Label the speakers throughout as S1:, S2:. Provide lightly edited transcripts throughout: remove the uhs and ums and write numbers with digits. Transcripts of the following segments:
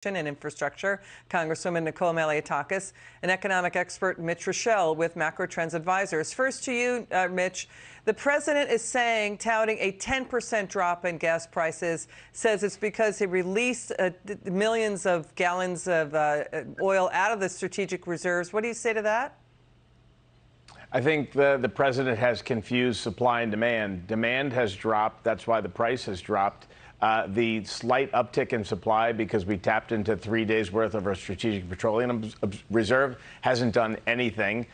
S1: and Infrastructure, Congresswoman Nicole Malliotakis, and economic expert Mitch Rochelle with Macro Trends Advisors. First to you, Mitch. The president is touting a 10% drop in gas prices, says it's because he released millions of gallons of oil out of the strategic reserves. What do you say to that?
S2: I think the president has confused supply and demand. Demand has dropped. That's why the price has dropped. The slight uptick in supply, because we tapped into 3 days worth of our strategic petroleum reserve, hasn't done anything.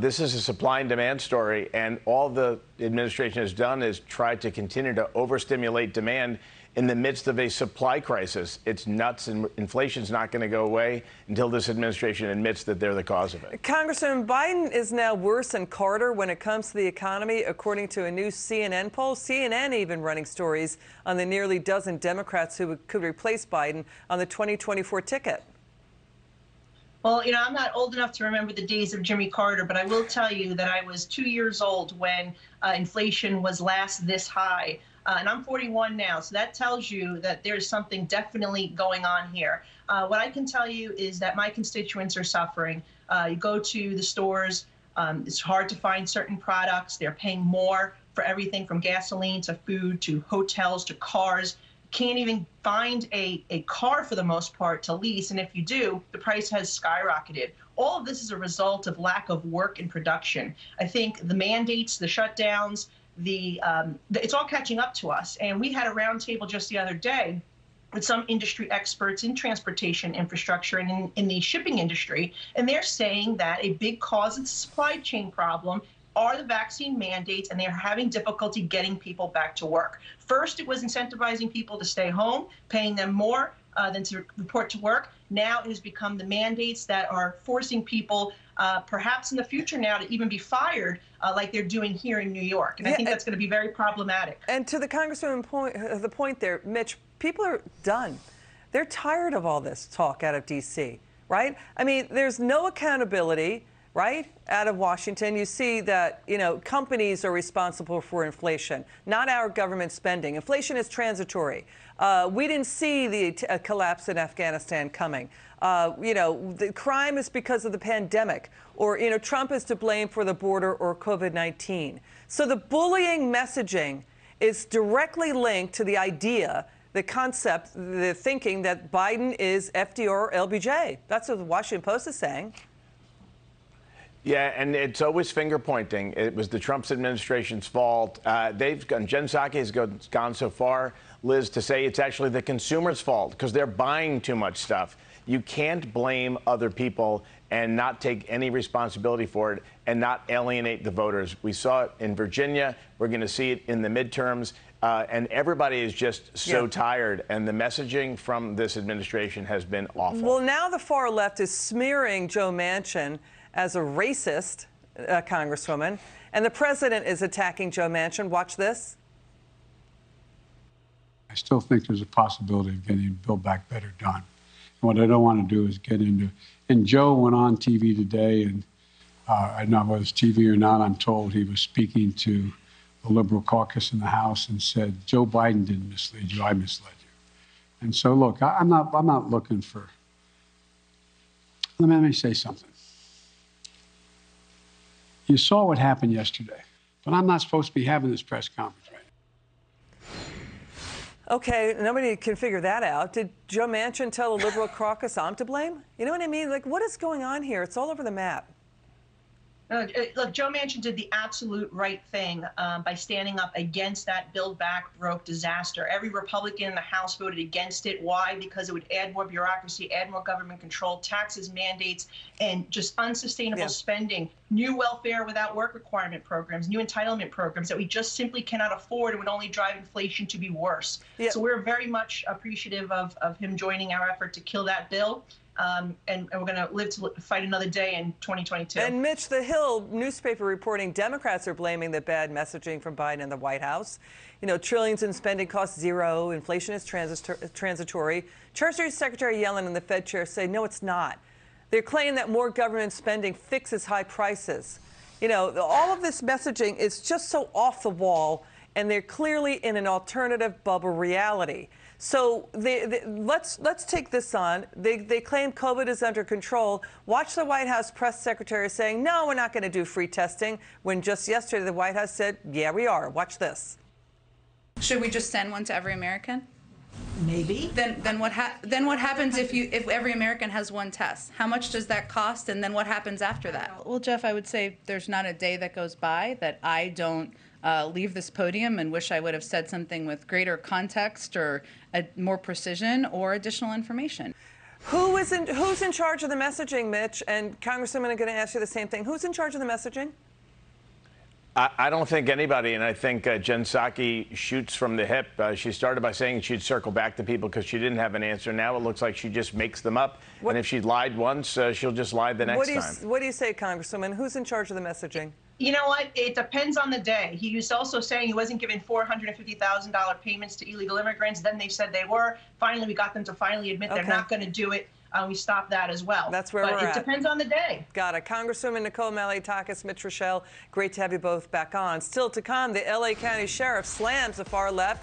S2: This is a supply and demand story, and all the administration has done is try to continue to overstimulate demand in the midst of a supply crisis. It's nuts, and inflation's not going to go away until this administration admits that they're the cause of it.
S1: Congressman, Biden is now worse than Carter when it comes to the economy, according to a new CNN poll. CNN even running stories on the nearly dozen Democrats who could replace Biden on the 2024 ticket.
S3: Well, I'm not old enough to remember the days of Jimmy Carter, but I will tell you that I was 2 years old when inflation was last this high. And I'm 41 now, so that tells you that there's something definitely going on here. What I can tell you is that my constituents are suffering. You go to the stores, it's hard to find certain products. They're paying more for everything from gasoline to food to hotels to cars. Can't even find a car for the most part to lease, and if you do, the price has skyrocketed. All of this is a result of lack of work and production. I think the mandates, the shutdowns, it's all catching up to us. And we had a roundtable just the other day with some industry experts in transportation infrastructure and in the shipping industry, and they're saying that a big cause of the supply chain problem are the vaccine mandates, and they're having difficulty getting people back to work. First, it was incentivizing people to stay home, paying them more than to report to work. Now it has become the mandates that are forcing people, perhaps in the future now, to even be fired like they're doing here in New York. And I think that's going to be very problematic.
S1: And to the Congresswoman's point there, Mitch, people are done. They're tired of all this talk out of D.C., right? I mean, there's no accountability, right, out of Washington. You see that, companies are responsible for inflation, not our government spending. Inflation is transitory. We didn't see the collapse in Afghanistan coming. The crime is because of the pandemic, or, Trump is to blame for the border or COVID-19. So the bullying messaging is directly linked to the idea, the concept, the thinking that Biden is FDR or LBJ. That's what the Washington Post is saying.
S2: Yeah, and it's always finger pointing. It was the Trump administration's fault. Jen Psaki has gone so far, Liz, to say it's actually the consumer's fault because they're buying too much stuff. You can't blame other people and not take any responsibility for it and not alienate the voters. We saw it in Virginia. We're going to see it in the midterms. And everybody is just so tired. And the messaging from this administration has been awful.
S1: Well, now the far left is smearing Joe Manchin as a racist, Congresswoman, and the president is attacking Joe Manchin. Watch this.
S4: I still think there's a possibility of getting Build Back Better done. And what I don't want to do is get into, and Joe went on TV today, and I don't know whether it's TV or not, I'm told he was speaking to the liberal caucus in the House and said, Joe Biden didn't mislead you, I misled you. And so, look, I'm not looking for, let me say something. You saw what happened yesterday, but I'm not supposed to be having this press conference right now.
S1: Okay, nobody can figure that out. Did Joe Manchin tell the liberal caucus I'm to blame? You know what I mean? Like, what is going on here? It's all over the map.
S3: Look, Joe Manchin did the absolute right thing by standing up against that Build Back Broke disaster. Every Republican in the House voted against it. Why? Because it would add more bureaucracy, add more government control, taxes, mandates, and just unsustainable spending. New welfare without work requirement programs, new entitlement programs that we just simply cannot afford and would only drive inflation to be worse. So we're very much appreciative of him joining our effort to kill that bill. And we're going to live to fight another day in 2022.
S1: And Mitch, the Hill newspaper reporting Democrats are blaming the bad messaging from Biden in the White House. Trillions in spending costs zero. Inflation is transitory. Treasury Secretary Yellen and the Fed chair say, no, it's not. They're claiming that more government spending fixes high prices. All of this messaging is just so off the wall, and they're clearly in an alternative bubble reality. So let's take this on. They claim COVID is under control. Watch the White House press secretary saying, no, we're not going to do free testing, when just yesterday the White House said, yeah, we are. Watch this.
S5: Should we just send one to every American?
S6: Maybe.
S5: Then what happens if every American has one test? How much does that cost, and then what happens after that? Well, Jeff, I would say there's not a day that goes by that I don't leave this podium and wish I would have said something with greater context or more precision or additional information.
S1: Who's in charge of the messaging, Mitch? And Congresswoman, I'm going to ask you the same thing. Who's in charge of the messaging?
S2: I don't think anybody, and I think Jen Psaki shoots from the hip. She started by saying she'd circle back to people because she didn't have an answer. Now it looks like she just makes them up. And if she lied once, she'll just lie the next time.
S1: What do you say, Congresswoman? Who's in charge of the messaging?
S3: You know what? It depends on the day. He was also saying he wasn't giving $450,000 payments to illegal immigrants. Then they said they were. Finally, we got them to finally admit they're not going to do it. We stopped that as well.
S1: That's where we're at.
S3: But it depends on the day.
S1: Got it. Congresswoman Nicole Malliotakis, Mitch Rochelle, great to have you both back on. Still to come, the L.A. County Sheriff slams the far left.